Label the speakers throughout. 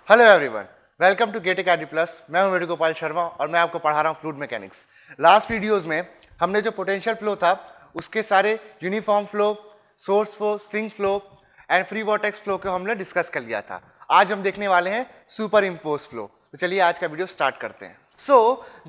Speaker 1: Hello everyone, welcome to GATE academy plus. मैं हूं वेणुगोपाल शर्मा और मैं आपको पढ़ा रहा हूं फ्लूइड मैकेनिक्स। लास्ट वीडियोस में हमने जो पोटेंशियल फ्लो था उसके सारे uniform flow, source flow, string flow and free vortex flow को हमने डिस्कस कर लिया था। आज हम देखने वाले हैं सुपर इम्पोज फ्लो। तो चलिए आज का वीडियो स्टार्ट करते हैं।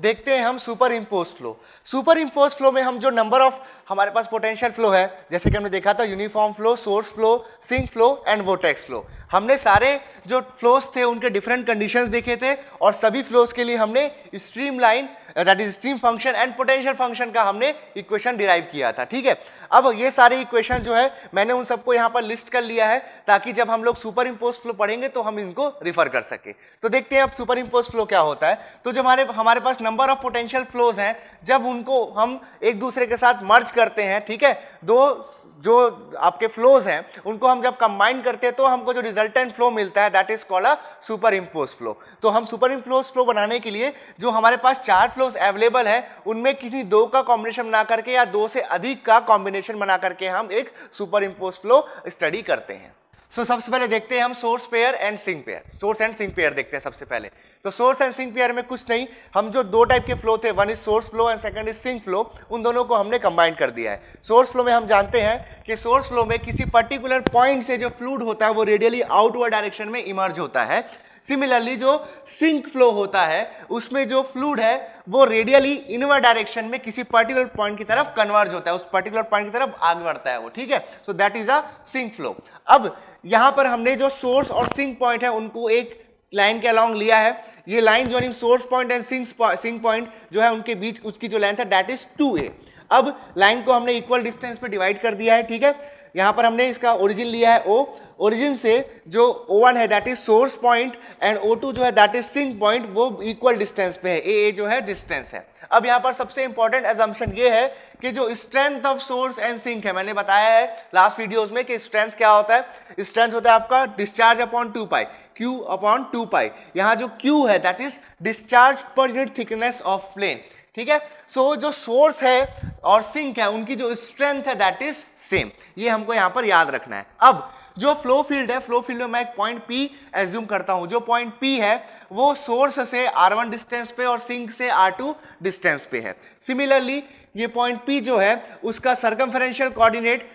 Speaker 1: देखते हैं हम super impose flow. Super impose flow में हम जो नंबर ऑफ हमारे पास पोटेंशियल फ्लो है, जैसे कि हमने देखा था uniform flow, source flow, sink flow and vortex flow. हमने सारे जो फ्लोस थे उनके डिफरेंट कंडीशंस देखे थे और सभी फ्लोस के लिए हमने stream line that is stream function and potential function का हमने इक्वेशन डिराइव किया था। ठीक है, अब ये सारे इक्वेशन जो है मैंने उन सबको यहाँ पर लिस्ट कर लिया है ताकि जब हम लोग सुपर इम्पोज फ्लो पढ़ेंगे तो हम इनको रिफर कर सके। तो देखते हैं अब सुपर इम्पोज फ्लो क्या होता है। तो जो हमारे पास नंबर ऑफ पोटेंशियल फ्लोज हैं, जब उनको हम एक दूसरे के साथ मर्ज करते हैं, ठीक है, दो जो आपके फ्लोज हैं उनको हम जब कंबाइन करते हैं तो हमको जो रिजल्टेंट फ्लो मिलता है that is called a super impose flow. तो हम सुपर इम्पोज फ्लो बनाने के लिए जो हमारे पास चार फ्लोज अवेलेबल है उनमें किसी दो का कॉम्बिनेशन बना करके या दो से अधिक का कॉम्बिनेशन बना करके हम एक सुपर इम्पोज फ्लो स्टडी करते हैं। सबसे पहले देखते हैं हम source pair and sink pair. Source and sink pair देखते हैं सबसे पहले। तो सोर्स एंड सिंक पेयर में कुछ नहीं, हम जो दो टाइप के फ्लो थे, one is source flow and second is sink flow, उन दोनों को हमने कंबाइन कर दिया है। सोर्स फ्लो में हम जानते हैं कि सोर्स फ्लो में किसी पर्टिकुलर पॉइंट से जो फ्लूइड होता है वो रेडियली आउटवर्ड डायरेक्शन में इमर्ज होता है। सिमिलरली जो सिंक फ्लो होता है उसमें जो फ्लूइड है वो रेडियली इनवर्ड डायरेक्शन में किसी पर्टिकुलर पॉइंट की तरफ कन्वर्ज होता है, उस पर्टिकुलर पॉइंट की तरफ आगे बढ़ता है वो। ठीक है, so that is a sink flow. अब यहां पर हमने जो सोर्स और सिंक पॉइंट है उनको एक लाइन के अलोंग लिया है। ये line joining source point and sink point जो है उनके बीच उसकी जो लेंथ है दैट इज 2a। अब लाइन को हमने इक्वल डिस्टेंस पे डिवाइड कर दिया है। ठीक है, यहां पर हमने इसका ओरिजिन लिया है o, ओरिजिन से जो O1 है that is source point and O2 जो है दैट इज सिंक पॉइंट, वो इक्वल डिस्टेंस पे है, a जो है डिस्टेंस है। अब यहां पर सबसे इंपॉर्टेंट असम्पशन ये है कि जो strength of source and sink है, मैंने बताया है लास्ट वीडियोस में कि स्ट्रेंथ क्या होता है। स्ट्रेंथ होता है आपका discharge upon 2 pi, Q upon 2 pi. यहां जो Q है that is discharge per unit thickness of plane. ठीक है, जो सोर्स है और सिंक है उनकी जो स्ट्रेंथ है दैट इज सेम, ये हमको यहां पर याद रखना है। अब जो फ्लो फील्ड है, फ्लो फील्ड में मैं एक पॉइंट P एज्यूम करता हूं। जो पॉइंट P है वो सोर्स से R1 डिस्टेंस पे और सिंक से R2 डिस्टेंस पे है। सिमिलरली ये पॉइंट P जो है उसका सर्कमफेरेंशियल coordinate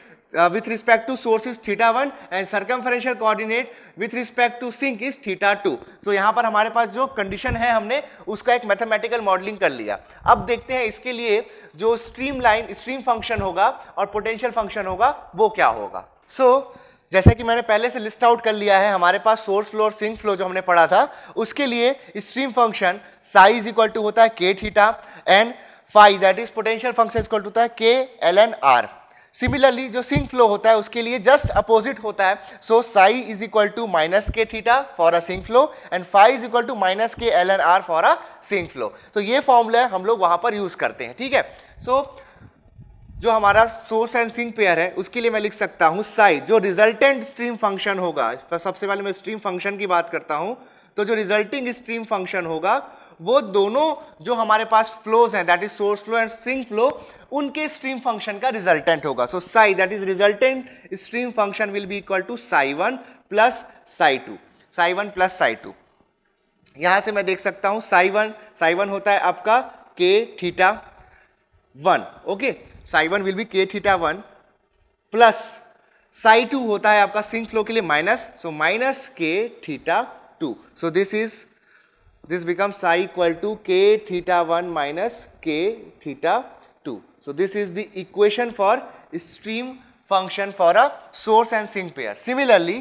Speaker 1: with respect to source is θ1 and circumferential coordinate with respect to sink is θ2। तो यहां पर हमारे पास जो कंडीशन है हमने उसका एक मैथमेटिकल मॉडलिंग कर लिया। अब देखते हैं इसके लिए जो स्ट्रीम फंक्शन होगा और पोटेंशियल फंक्शन होगा वो क्या होगा। जैसे कि मैंने पहले से लिस्ट आउट कर लिया है, हमारे पास सोर्स फ्लो और सिंक फ्लो जो हमने पढ़ा था उसके लिए stream function psi is equal to होता है k theta and phi that is potential function is equal to होता है k ln r। सिमिलरली जो सिंक फ्लो होता है उसके लिए जस्ट अपोजिट होता है। So psi is equal to minus k theta for a sink flow and phi is equal to minus के ln r for a sink flow. तो ये फॉर्मूला हम लोग वहां पर यूज करते हैं। ठीक है, जो हमारा सोर्स एंड सिंक पेयर है उसके लिए मैं लिख सकता हूं साई, जो रिजल्टेंट स्ट्रीम फंक्शन होगा। सबसे पहले मैं स्ट्रीम फंक्शन की बात करता हूं, तो जो रिजल्टिंग स्ट्रीम फंक्शन होगा वो दोनों जो हमारे पास फ्लोज हैं that is source flow and sink flow उनके स्ट्रीम फंक्शन का रिजल्टेंट होगा। So psi that is resultant stream function will be equal to psi one plus psi two, psi one plus psi two. यहां से मैं देख सकता हूं साई1 होता है आपका k theta 1। Okay, psi one will be k theta 1 plus psi two होता है आपका सिंक फ्लो के लिए minus, so minus k theta 2। So this becomes psi equal to k theta 1 minus k theta 2. So this is the equation for stream function for a source and sink pair. Similarly,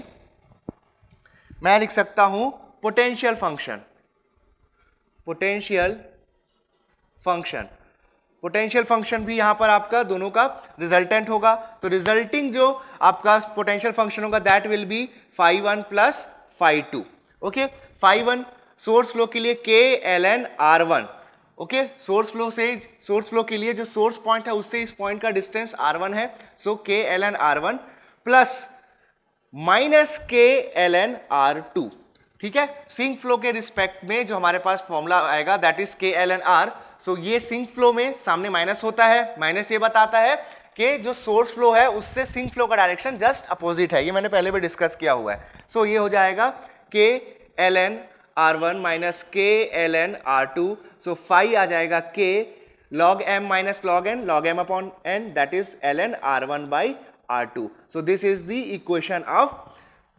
Speaker 1: मैं लिख सकता हूं potential function भी यहां पर आपका दोनों का रिजल्टेंट होगा। तो रिजल्टिंग जो आपका पोटेंशियल फंक्शन होगा that will B phi1 plus phi2। Okay, phi1 source flow के लिए k ln r1। Okay, source flow के लिए जो सोर्स पॉइंट है उससे इस पॉइंट का डिस्टेंस r1 है, सो k ln r1 plus minus k ln r2। ठीक है, सिंक फ्लो के रिस्पेक्ट में जो हमारे पास फॉर्मूला आएगा that is k ln r। सो ये सिंक फ्लो में सामने माइनस होता है, माइनस ये बताता है कि जो सोर्स फ्लो है उससे सिंक फ्लो का डायरेक्शन जस्ट अपोजिट है, ये मैंने पहले भी डिस्कस किया हुआ है। सो ये हो जाएगा k ln r1 minus k ln r2, so phi आ जाएगा k log m minus log m upon n, that is ln r1 by r2. So this is the equation of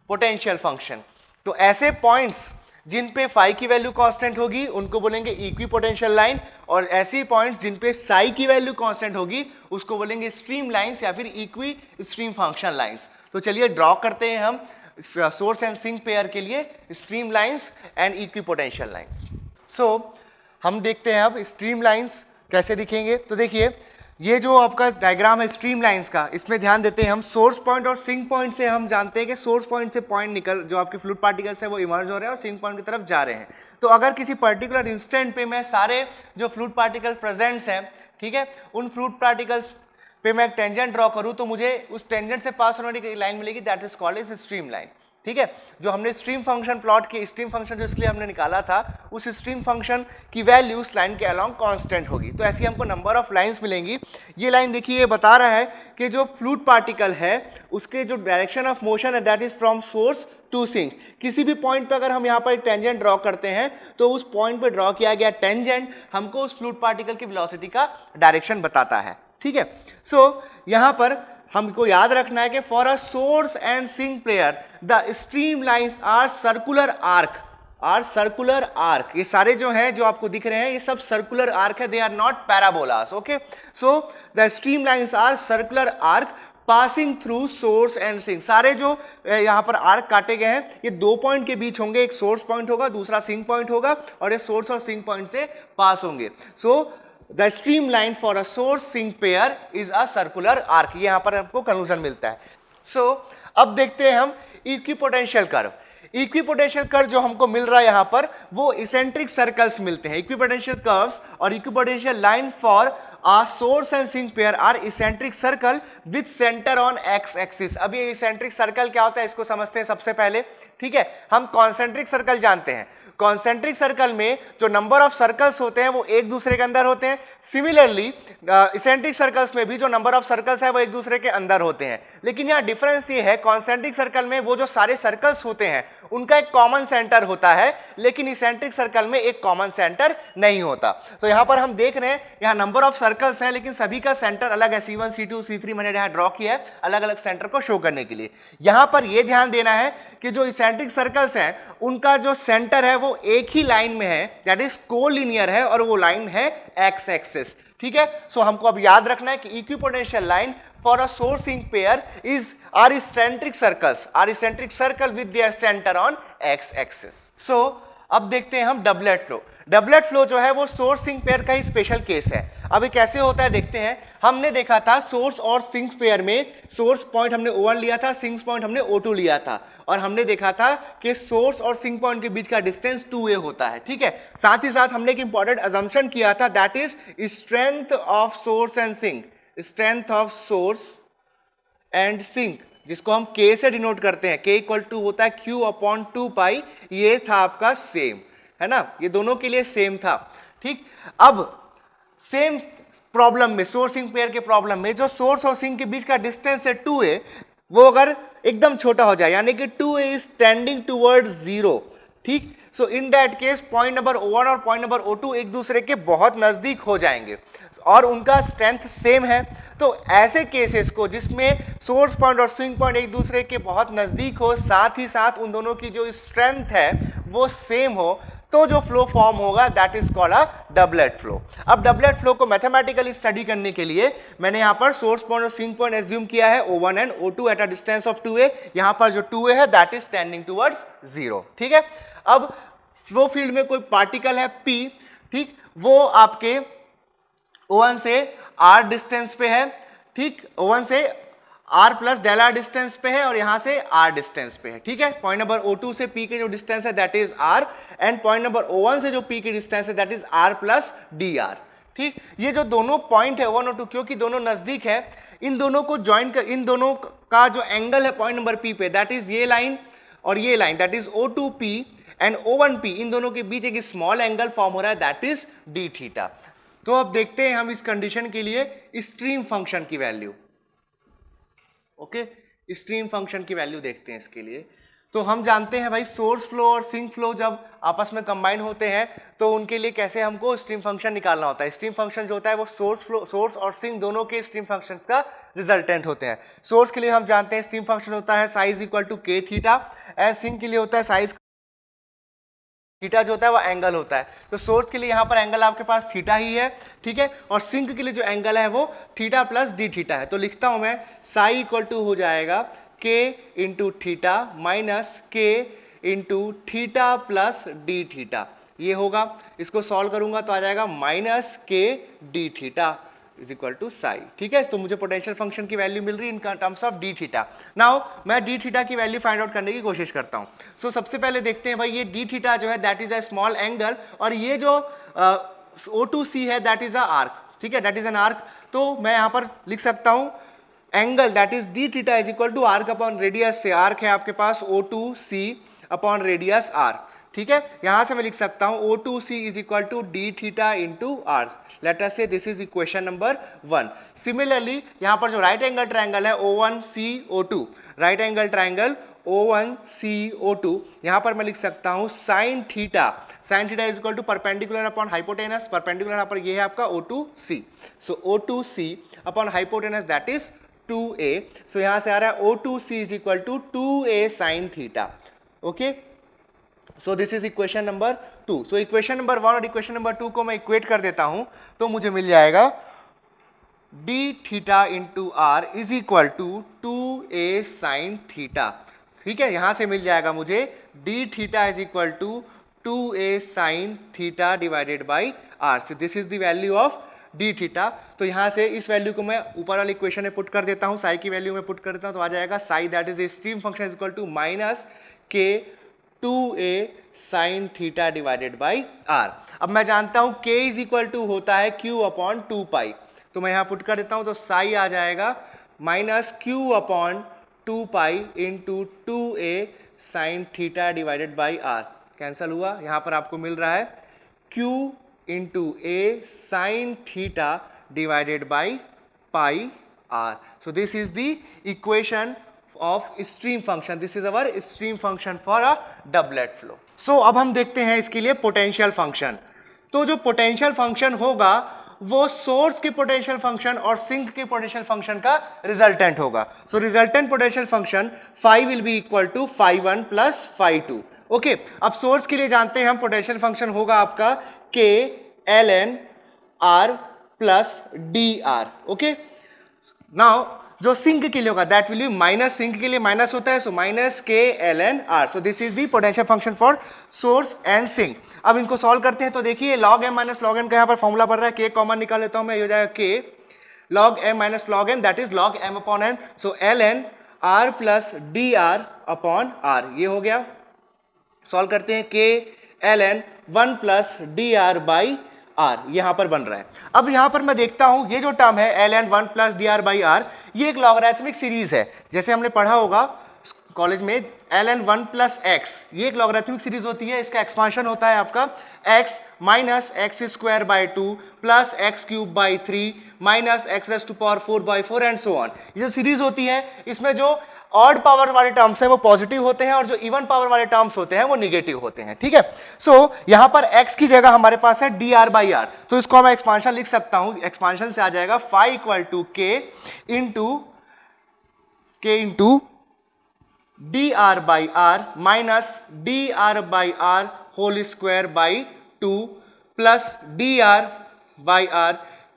Speaker 1: potential function. तो ऐसे points जिन पे phi की value constant होगी उनको बोलेंगे equi potential line, और ऐसी पॉइंट्स जिन पे साई की वैल्यू कांस्टेंट होगी उसको बोलेंगे स्ट्रीम लाइंस या फिर इक्वी स्ट्रीम फंक्शन लाइंस. तो चलिए ड्रॉ करते हैं हम सोर्स एंड सिंक पेयर के लिए stream lines and equipotential lines. So हम देखते हैं अब स्ट्रीम लाइंस कैसे दिखेंगे. तो देखिए ये जो आपका डायग्राम है स्ट्रीम लाइंस का, इसमें ध्यान देते हैं हम सोर्स पॉइंट और सिंक पॉइंट से हम जानते हैं कि सोर्स पॉइंट से पॉइंट निकल जो आपके फ्लूइड पार्टिकल्स है वो इमर्ज हो रहे हैं और सिंक पॉइंट की तरफ जा रहे हैं. तो अगर किसी पर्टिकुलर इंस्टेंट पे मैं सारे जो फ्लूइड पार्टिकल्स प्रेजेंट्स हैं, ठीक है, उन फ्लूइड पार्टिकल्स पे मैं टेंजेंट ड्रॉ करूं तो मुझे उस टेंजेंट से पास होने वाली लाइन मिलेगी, that is called as stream line. ठीक है, जो हमने स्ट्रीम फंक्शन प्लॉट की, स्ट्रीम फंक्शन जो इसके लिए हमने निकाला था, उस स्ट्रीम फंक्शन की वैल्यू उस लाइन के अलोंग कांस्टेंट होगी. तो ऐसी हमको नंबर ऑफ लाइंस मिलेंगी. ये लाइन देखिए, ये बता रहा है कि जो फ्लूइड पार्टिकल है उसके जो डायरेक्शन ऑफ मोशन है that is from source to sink. किसी भी पॉइंट पे अगर हम यहाँ पर एक टेंजेंट ड्रॉ करते हैं तो उस पॉइंट पे ड्रॉ किया गया टेंजेंट हमको उस फ्लूइड पार्टिकल की वेलोसिटी का डायरेक्शन बताता है. ठीक है, सो यहाँ पर हमको याद रखना है कि for a source and sink player the stream lines are circular arc. ये सारे जो हैं जो आपको दिख रहे हैं ये सब सर्कुलर आर्क है, they are not parabolas. Okay, so the stream lines are circular arc passing through source and sink. सारे जो यहाँ पर आर्क काटे गए हैं ये दो पॉइंट के बीच होंगे, एक सोर्स पॉइंट होगा दूसरा सिंक पॉइंट होगा, और ये सोर्स और सिंक पॉइंट से पास होंगे. सो The streamline for a source sink pair is a circular arc. ये यहाँ पर आपको कंक्लूजन मिलता है. So अब देखते हैं हम इक्विपोटेंशियल कर्व. इक्विपोटेंशियल कर्व जो हमको मिल रहा है यहाँ पर वो इसेंट्रिक सर्कल्स मिलते हैं. इक्विपोटेंशियल कर्व्स और equipotential line for a source and sink pair are eccentric circle with center on x axis. अब ये इसेंट्रिक सर्कल क्या होता है इसको समझते हैं सबसे पहले. ठीक है, हम कॉन्सेंट्रिक सर्कल जानते हैं. कॉन्सेंट्रिक सर्कल में जो नंबर ऑफ सर्कल्स होते हैं वो एक दूसरे के अंदर होते हैं. सिमिलरली इसेंट्रिक सर्कल्स में भी जो नंबर ऑफ सर्कल्स है वो एक दूसरे के अंदर होते हैं. लेकिन यहाँ डिफरेंस ये है, कॉन्सेंट्रिक सर्कल में वो जो सारे सर्कल्स होते हैं उनका एक कॉमन सेंटर होता है, लेकिन इसेंट्रिक सर्कल में एक कॉमन सेंटर नहीं होता. तो यहाँ पर हम देख रहे हैं यहाँ नंबर ऑफ सर्कल्स हैं लेकिन सभी का सेंटर अलग है. C1, C2, C3 मैंने यहाँ ड्रॉ किया है अलग अलग सेंटर को शो करने के लिए. यहाँ पर यह ध्यान देना है कि जो इसेंट्रिक सर्कल्स हैं उनका जो सेंटर है वो एक ही लाइन में है, दैट इज कोलिनियर है, और वो लाइन है एक्स एक्सिस. ठीक है, सो हमको अब याद रखना है कि equipotential line for a source sink pair is are eccentric circle with their centre on x axis. So अब देखते हैं हम डबलेट फ्लो. डबलेट फ्लो जो है वो सोर्स सिंक पेयर का ही स्पेशल केस है. अब ये कैसे होता है देखते हैं. हमने देखा था सोर्स और सिंक पेयर में सोर्स पॉइंट हमने O1 लिया था, सिंक पॉइंट हमने O2 लिया था, और हमने देखा था कि सोर्स और सिंक पॉइंट के बीच का डिस्टेंस 2a होता है. ठीक है, साथ ही साथ हमने एक इंपॉर्टेंट अजम्पशन किया था that is strength of source and sink. Strength of source and sink जिसको हम K से डिनोट करते हैं, K इक्वल टू होता है Q अपॉन 2 पाई. ये था आपका सेम, है ना, ये दोनों के लिए सेम था. ठीक, अब सेम प्रॉब्लम में सोर्स सिंक पेयर के प्रॉब्लम में जो सोर्स और सिंक के बीच का डिस्टेंस है 2a वो अगर एकदम छोटा हो जाए यानी कि 2a इज टेंडिंग टुवर्ड 0. ठीक, so in that case point number O1 और पॉइंट नंबर O2 एक दूसरे के बहुत नजदीक हो जाएंगे और उनका स्ट्रेंथ सेम है. तो ऐसे केसेस को जिसमें सोर्स पॉइंट और स्विंग पॉइंट एक दूसरे के बहुत नजदीक हो, साथ ही साथ उन दोनों की जो स्ट्रेंथ है वो सेम हो, तो जो फ्लो फॉर्म होगा that is called a doublet flow. अब डबलेट फ्लो को मैथमेटिकली स्टडी करने के लिए मैंने यहाँ पर सोर्स पॉइंट और सिंक पॉइंट एज्यूम किया है O1 and O2 at a distance of 2a. यहाँ पर जो 2a है दैट इज टेंडिंग टुवर्ड्स 0. ठीक है, अब फ्लो फील्ड में कोई पार्टिकल है P. ठीक, वो आपके O1 से R डिस्टेंस पे है. ठीक, O1 से R plus del R distance पे है और यहां से R डिस्टेंस पे है. ठीक है, पॉइंट नंबर O2 से P के जो डिस्टेंस है that is R, and point number O1 से जो P की डिस्टेंस है that is R plus DR. ठीक, ये जो दोनों पॉइंट है O1 और 2 क्योंकि दोनों नजदीक है, इन दोनों को ज्वाइन कर, इन दोनों का जो एंगल है पॉइंट नंबर P पे दैट इज ये लाइन और ये line that is O2P and O1P, इन दोनों के बीच एक स्मॉल एंगल फॉर्म हो रहा है दैट इज d थीटा. तो अब देखते हैं हम इस कंडीशन के लिए स्ट्रीम फंक्शन की वैल्यू. ओके, स्ट्रीम फंक्शन की वैल्यू देखते हैं इसके लिए. तो हम जानते हैं भाई सोर्स फ्लो और सिंक फ्लो जब आपस में कंबाइन होते हैं तो उनके लिए कैसे हमको स्ट्रीम फंक्शन निकालना होता है। स्ट्रीम फंक्शन जो होता है वो सोर्स और सिंक दोनों के स्ट्रीम फंक्शंस का रिजल्टेंट होते हैं। सोर्स के लिए हम जानते हैं स्ट्रीम फंक्शन होता है साइज इक्वल टू के थीटा, एंड सिंक के लिए होता है साइज थीटा जो होता है वो एंगल होता है। तो सोर्स के लिए यहाँ पर एंगल आपके पास थीटा ही है, ठीक है, और सिंक के लिए जो एंगल है वो थीटा प्लस डी थीटा है। तो लिखता हूं मैं साई इक्वल टू हो जाएगा के इंटू थीटा माइनस के into theta plus D theta, ये होगा। इसको सॉल्व करूंगा तो आ जाएगा minus K d theta is equal to psi, ठीक है। तो मुझे पोटेंशियल फंक्शन की वैल्यू मिल रही है in terms of d theta. Now मैं डी थीटा की वैल्यू फाइंड आउट करने की कोशिश करता हूँ। सो सबसे पहले देखते हैं भाई ये डी थीटा जो है that is a small angle, और ये जो O2C है दैट इज अ आर्क, ठीक है, दैट इज एन आर्क। तो मैं यहाँ पर लिख सकता हूँ angle that is d theta is equal to arc upon radius से, आर्क है आपके पास O2C अपॉन रेडियस R, ठीक है। यहां से मैं लिख सकता हूं O2C is equal to D theta into R. Let us say this is equation number 1। Similarly यहां पर जो राइट एंगल ट्रायंगल है O1CO2, right angle triangle O1CO2, यहां पर मैं लिख सकता हूं sine theta is equal to perpendicular upon hypotenuse, perpendicular यहां पर ये है आपका O2C, so O2C upon hypotenuse that is 2a। So यहां से आ रहा है O2C is equal to 2a sine theta, okay. So this is equation number 2। So equation number 1 और इक्वेशन नंबर 2 को मैं इक्वेट कर देता हूं तो मुझे मिल जाएगा d theta into r is equal to 2a sine theta, ठीक है। यहां से मिल जाएगा मुझे d theta is equal to 2a sine theta divided by r. So this is the value of d theta. तो यहां से इस वैल्यू को मैं ऊपर वाले इक्वेशन में पुट कर देता हूं, साई की वैल्यू में पुट कर देता हूं तो आ जाएगा psi that is stream function is equal to minus K 2a sine theta divided by r. अब मैं जानता हूं k इज इक्वल टू होता है q अपॉन 2 पाई, तो मैं यहां पुट कर देता हूं तो साई आ जाएगा minus q upon 2 pi into 2a sine theta divided by r. Cancel हुआ, यहां पर आपको मिल रहा है q into a sine theta divided by pi r. So this is the equation of stream function. This is our stream function for a doublet flow. So अब हम देखते हैं इसके लिए पोटेंशियल फंक्शन। तो जो पोटेंशियल फंक्शन होगा वो सोर्स के पोटेंशियल फंक्शन और सिंक के पोटेंशियल फंक्शन का रिजल्टेंट होगा। So resultant potential function phi will be equal to phi1 plus phi2, okay. अब सोर्स के लिए जानते हैं हम पोटेंशियल फंक्शन होगा आपका k ln r plus dr, okay. Now जो सिंक के लिए होगा that will be minus, sink के लिए माइनस होता है, so minus K l n r. So this is the potential function for source and sink. अब इनको सॉल्व करते हैं तो देखिए log m minus log n का यहाँ पर फॉर्मूला बन रहा है, के कॉमन निकाल लेता हूं मैं, ये हो जाएगा K log m minus log n that is log m upon n, so l n r plus d r upon r, ये हो गया। सॉल्व करते हैं K l n 1 plus d r by r यहां पर बन रहा है। अब यहां पर मैं देखता हूं ये जो टर्म है l n 1 plus d r by r, ये एक लॉगरिथमिक सीरीज है। जैसे हमने पढ़ा होगा कॉलेज में एल एन 1 प्लस एक्स, ये एक लॉगरिथमिक सीरीज होती है। इसका एक्सपांशन होता है आपका x minus x square by 2 plus x cube by 3 minus x raise to power 4 by 4 and so on. ये जो सीरीज होती है इसमें जो ऑड पावर वाले टर्म्स हैं वो पॉजिटिव होते हैं और जो इवन पावर वाले टर्म्स होते हैं वो निगेटिव होते हैं, ठीक है। सो यहां पर x की जगह हमारे पास है डी आर बाई आर, तो इसको मैं एक्सपांशन लिख सकता हूं। एक्सपांशन से आ जाएगा phi equal to K into d r by r minus d r by r whole square by 2 plus d r by r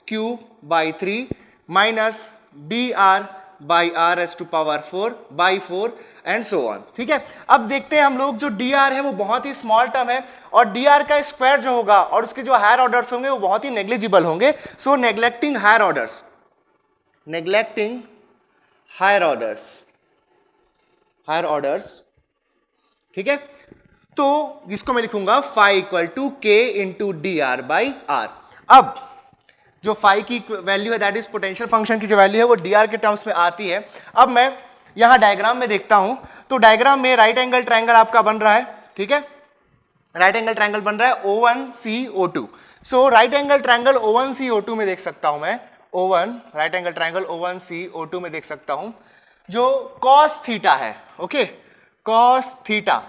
Speaker 1: cube by 3 minus d r by r as to power 4 by 4 and so on, ठीक है। अब देखते हैं हम लोग जो D R है वो बहुत ही स्मॉल टर्म है और डी आर का स्क्वायर जो होगा और उसके जो हायर ऑर्डर्स होंगे वो बहुत ही नेग्लिजिबल होंगे। सो नेग्लेक्टिंग हायर ऑर्डर्स, ठीक है। तो इसको मैं लिखूंगा phi equal to K into d r by r. अब जो फाई की वैल्यू है दैट इज पोटेंशियल फंक्शन की जो वैल्यू है वो डी आर के टर्म्स में आती है। अब मैं यहां डायग्राम में देखता हूं तो डायग्राम में राइट एंगल ट्रायंगल आपका बन रहा है, ठीक है। राइट एंगल ट्रायंगल बन रहा है O1CO2। सो राइट एंगल ट्रायंगल O1CO2 में देख सकता हूं मैं, राइट एंगल ट्रायंगल O1CO2 में देख सकता हूं जो cos थीटा है, okay. cos theta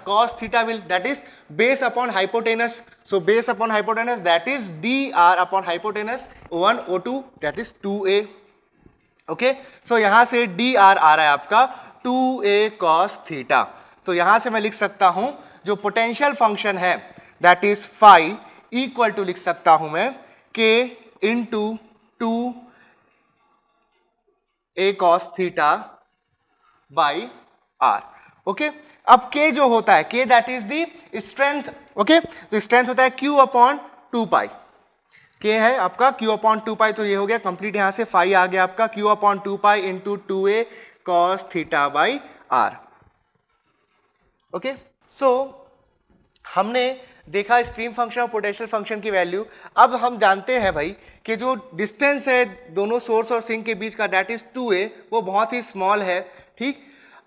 Speaker 1: will, that is base upon hypotenuse, so base upon hypotenuse, that is dr upon hypotenuse O1 O2, that is 2a. Okay, so यहां से dr आ रहा है आपका 2a cos थीटा. तो यहां से मैं लिख सकता हूं जो पोटेंशियल फंक्शन है that is phi equal to लिख सकता हूं मैं k into 2a cos theta by r. Okay, अब k जो होता है k that is the strength. Okay, तो स्ट्रेंथ होता है q अपॉन 2 पाई. k है आपका q अपॉन 2 पाई, तो ये हो गया कंप्लीट. यहां से फाई आ गया आपका q upon 2 pi into 2a cos theta by r. Okay, so हमने देखा स्ट्रीम फंक्शन और पोटेंशियल फंक्शन की वैल्यू. अब हम जानते हैं भाई कि जो डिस्टेंस है दोनों सोर्स और सिंक के बीच का दैट इज 2a, वो बहुत ही स्मॉल है. ठीक,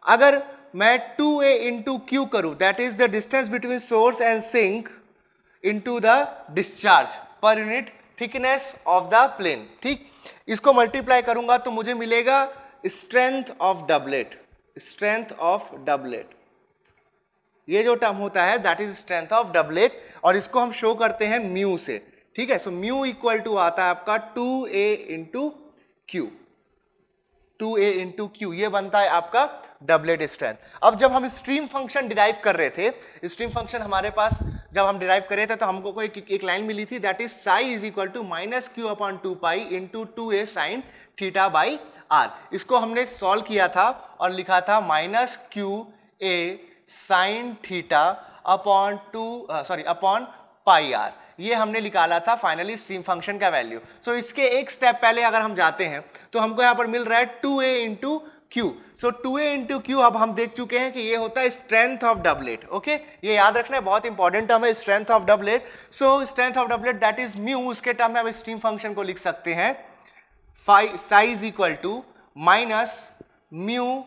Speaker 1: अगर मैं 2a इंटू क्यू करूं that is the distance between source and sink into the discharge per unit thickness of the plane. ठीक, इसको मल्टीप्लाई करूंगा तो मुझे मिलेगा strength of doublet. Strength of doublet, ये जो टर्म होता है that is strength of doublet, और इसको हम शो करते हैं म्यू से. ठीक है, सो म्यू इक्वल टू आता है आपका 2a into Q. 2a into Q, ये बनता है आपका डबलेट स्ट्रेंथ. अब जब हम स्ट्रीम फंक्शन डिराइव कर रहे थे, स्ट्रीम फंक्शन हमारे पास जब हम डिराइव कर रहे थे तो हमको कोई एक लाइन मिली थी that is psi is equal to minus q upon 2 pi into 2a sine theta by r. इसको हमने सॉल्व किया था और लिखा था minus q a sine theta upon upon pi r. ये हमने निकाला था फाइनली स्ट्रीम फंक्शन का वैल्यू. सो इसके एक स्टेप पहले अगर हम जाते हैं तो हमको यहां पर मिल रहा है 2a इंटू क्यू. सो 2a इंटू क्यू अब हम देख चुके हैं कि ये होता है स्ट्रेंथ ऑफ डबलेट. ओके, ये याद रखना है, बहुत इंपॉर्टेंट टर्म है strength of doublet. So strength of doublet that is mu, उसके टर्म में अब स्ट्रीम फंक्शन को लिख सकते हैं psi is equal to minus mu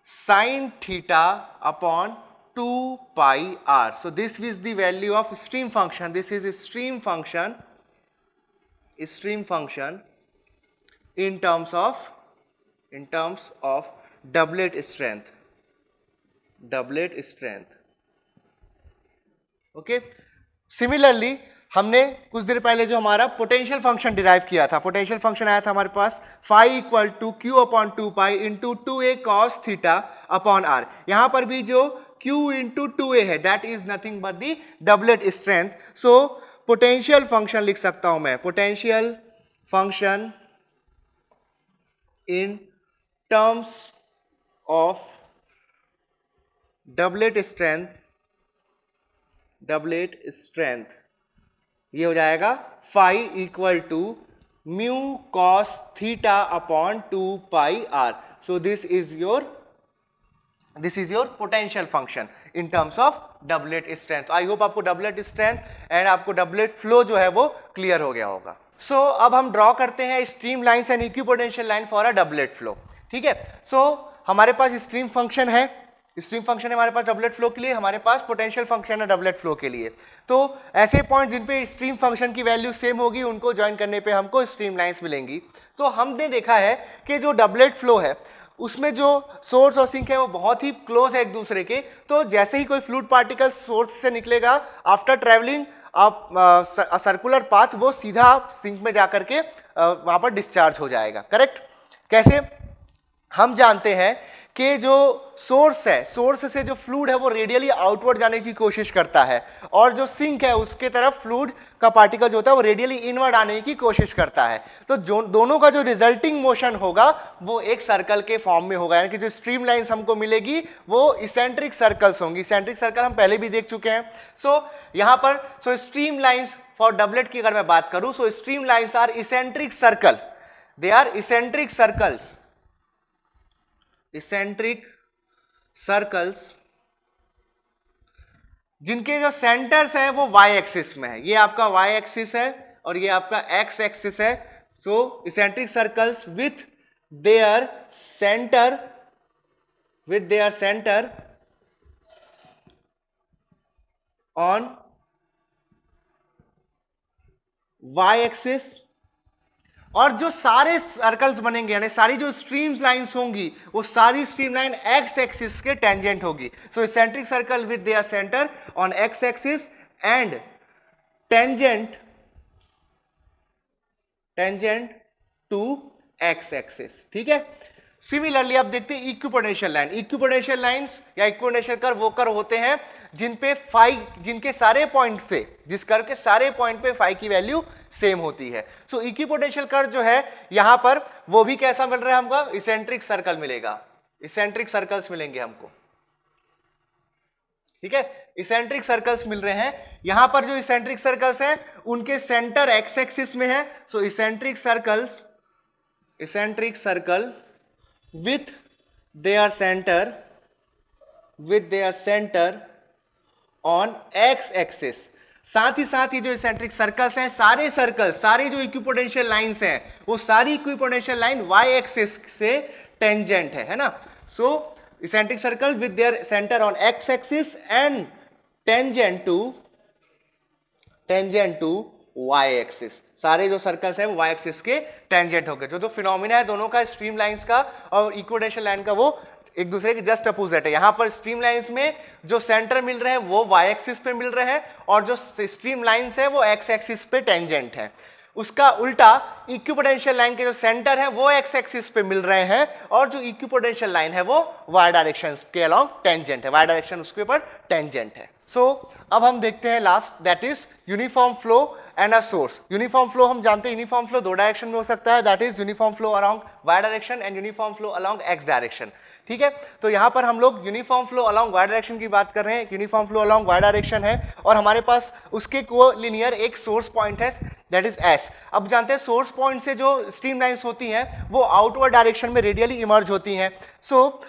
Speaker 1: sine theta upon 2 pi r. So this is the value of stream function. This is a stream function in terms of doublet strength. Okay. Similarly, हमने कुछ देर पहले जो हमारा potential function derive किया था, potential function आया था हमारे पास phi equal to q upon 2 pi into 2a cos theta upon r. यहां पर भी जो q इंटू 2a है that is nothing but the doublet strength. So potential function लिख सकता हूं मैं, potential function in terms of doublet strength, ये हो जाएगा phi equal to mu cos theta upon 2 pi r. So this is your potential function in terms of doublet strength. I hope आपको doublet strength and आपको doublet flow जो है वो clear हो गया होगा. सो अब हम ड्रॉ करते हैं stream lines and equipotential line for a doublet flow. ठीक है, सो हमारे पास स्ट्रीम फंक्शन है, स्ट्रीम फंक्शन है हमारे पास डबलेट फ्लो के लिए, हमारे पास पोटेंशियल फंक्शन है डबलेट फ्लो के लिए. तो ऐसे पॉइंट जिन पे स्ट्रीम फंक्शन की वैल्यू सेम होगी उनको ज्वाइन करने पे हमको स्ट्रीम लाइंस मिलेंगी. तो हमने देखा है कि जो डबलेट फ्लो है उसमें जो सोर्स और सिंक है वो बहुत ही क्लोज है एक दूसरे के. तो जैसे ही कोई फ्लूइड पार्टिकल सोर्स से निकलेगा आफ्टर ट्रेवलिंग सर्कुलर पाथ, वो सीधा सिंक में जाकर के वहां पर डिस्चार्ज हो जाएगा. करेक्ट. कैसे? हम जानते हैं कि जो सोर्स है, सोर्स से जो फ्लूइड है वो रेडियली आउटवर्ड जाने की कोशिश करता है, और जो सिंक है उसके तरफ फ्लूइड का पार्टिकल जो होता है वो रेडियली इनवर्ड आने की कोशिश करता है. तो जो दोनों का जो रिजल्टिंग मोशन होगा वो एक सर्कल के फॉर्म में होगा, यानी कि जो स्ट्रीम लाइंस हमको मिलेगी वो इसेंट्रिक सर्कल्स होंगी. इसेंट्रिक सर्कल हम पहले भी देख चुके हैं. सो यहां पर स्ट्रीम लाइंस फॉर डबलेट की अगर मैं बात करूं, so stream lines are eccentric circle. They are eccentric circles, eccentric circles जिनके जो सेंटर्स हैं वो वाई एक्सिस में है. ये आपका वाई एक्सिस है और ये आपका एक्स एक्सिस है. So eccentric circles with their centre on y axis और जो सारे सर्कल्स बनेंगे यानी सारी जो स्ट्रीम लाइंस होंगी वो सारी स्ट्रीम लाइन एक्स एक्सिस के टेंजेंट होगी. So eccentric circle with their centre on x axis and tangent to x axis. ठीक है. सिमिलरली आप देखते हैं इक्विपोटेंशियल लाइन. इक्विपोटेंशियल लाइंस या इक्विपोटेंशियल कर्व वो कर्व होते हैं जिन पे फाई, जिनके सारे पॉइंट पे, जिस कर्व के सारे पॉइंट पे फाई की वैल्यू सेम होती है. सो इक्विपोटेंशियल कर्व जो है यहां पर वो भी कैसा मिल रहा है हमको, इसेंट्रिक सर्कल मिलेगा. इसेंट्रिक सर्कल्स मिलेंगे हमको. ठीक है. इसेंट्रिक सर्कल्स मिल रहे हैं. यहां पर जो इसेंट्रिक सर्कल्स हैं उनके सेंटर एक्स एक्सिस में है. So eccentric circle with their center on x axis. साथ ही साथ ये जो इसेंट्रिक सर्कल्स हैं, सारे सर्कल, सारी जो इक्विपोटेंशियल लाइंस हैं वो सारी इक्विपोटेंशियल लाइन y एक्सिस से टेंजेंट है ना. So eccentric circle with their centre on x axis and tangent to y axis. सारे जो सर्कल्स हैं वो y एक्सिस के टेंजेंट हो गए. जो फिनोमिना है दोनों का, स्ट्रीम लाइंस का और इक्विपोटेंशियल लाइन का, वो एक दूसरे के जस्ट अपोजिट है. यहां पर स्ट्रीम लाइंस में जो सेंटर मिल रहे हैं वो y एक्सिस पे मिल रहे हैं और जो स्ट्रीम लाइंस है वो x एक्सिस पे टेंजेंट है. उसका उल्टा इक्विपोटेंशियल लाइन के जो सेंटर है वो x एक्सिस पे मिल रहे हैं और जो इक्विपोटेंशियल लाइन है वो y डायरेक्शन के अलोंग टेंजेंट है. y डायरेक्शन उसके ऊपर टेंजेंट है. सो अब हम देखते हैं लास्ट, दैट इज uniform flow and a source. Uniform flow हम जानते हैं, यूनिफॉर्म फ्लो दो डायरेक्शन में हो सकता है, दैट इज uniform flow along y direction and uniform flow along x direction. ठीक है. तो यहां पर हम लोग uniform flow along y direction की बात कर रहे हैं. Uniform flow along y direction है और हमारे पास उसके कोलिनियर एक सोर्स पॉइंट है, दैट इज S. अब जानते हैं सोर्स पॉइंट से जो स्ट्रीम लाइंस होती हैं वो आउटवर्ड डायरेक्शन में रेडियली इमर्ज होती हैं. सो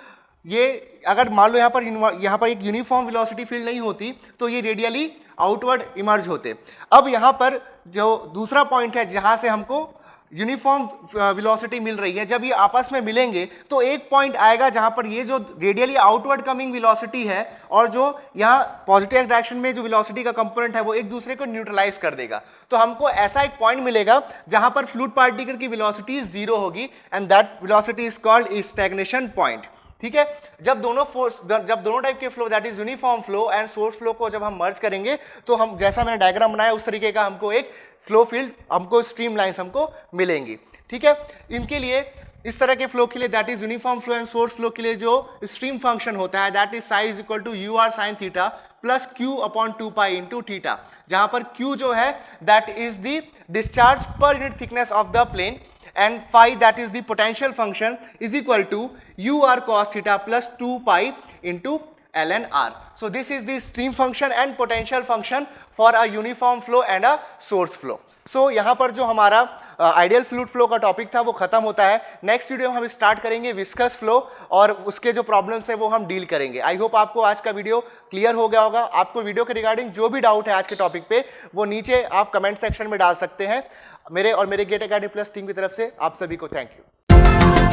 Speaker 1: ये अगर मान लो यहाँ पर एक यूनिफॉर्म वेलोसिटी फील्ड नहीं होती तो ये रेडियली आउटवर्ड इमर्ज होते. अब यहाँ पर जो दूसरा पॉइंट है जहाँ से हमको यूनिफॉर्म वेलोसिटी मिल रही है, जब ये आपस में मिलेंगे तो एक पॉइंट आएगा जहाँ पर ये जो रेडियली आउटवर्ड कमिंग वेलोसिटी है और जो यहाँ पॉजिटिव डायरेक्शन में जो वेलोसिटी का कंपोनेंट है वो एक दूसरे को न्यूट्रलाइज कर देगा. तो हमको ऐसा एक पॉइंट मिलेगा जहाँ पर फ्लूइड पार्टिकल की वेलोसिटी 0 होगी and that velocity is called stagnation point. ठीक है. जब दोनों टाइप के फ्लो, दैट इज uniform flow and source flow को जब हम मर्ज करेंगे तो हम, जैसा मैंने डायग्राम बनाया उस तरीके का हमको एक फ्लो फील्ड, हमको स्ट्रीम लाइंस हमको मिलेंगी. ठीक है. इनके लिए, इस तरह के फ्लो के लिए, दैट इज uniform flow and source flow के लिए जो स्ट्रीम फंक्शन होता है that is psi is equal to ur sin theta plus q upon 2 into theta, जहां पर q जो है that is the discharge per unit thickness of the plane and phi, that is the potential function, is equal to ur cos theta plus 2 pi into ln r. So this is the stream function and potential function for a uniform flow and a source flow. So यहाँ पर जो हमारा ideal fluid flow का topic था वो खत्म होता है. नेक्स्ट वीडियो में हम स्टार्ट करेंगे विस्कस फ्लो और उसके जो प्रॉब्लम्स है वो हम डील करेंगे. आई होप आपको आज का वीडियो क्लियर हो गया होगा. आपको वीडियो के रिगार्डिंग जो भी डाउट है आज के टॉपिक पे वो नीचे आप कमेंट सेक्शन में डाल सकते हैं. मेरे और मेरे गेट एकेडमी प्लस टीम की तरफ से आप सभी को थैंक यू.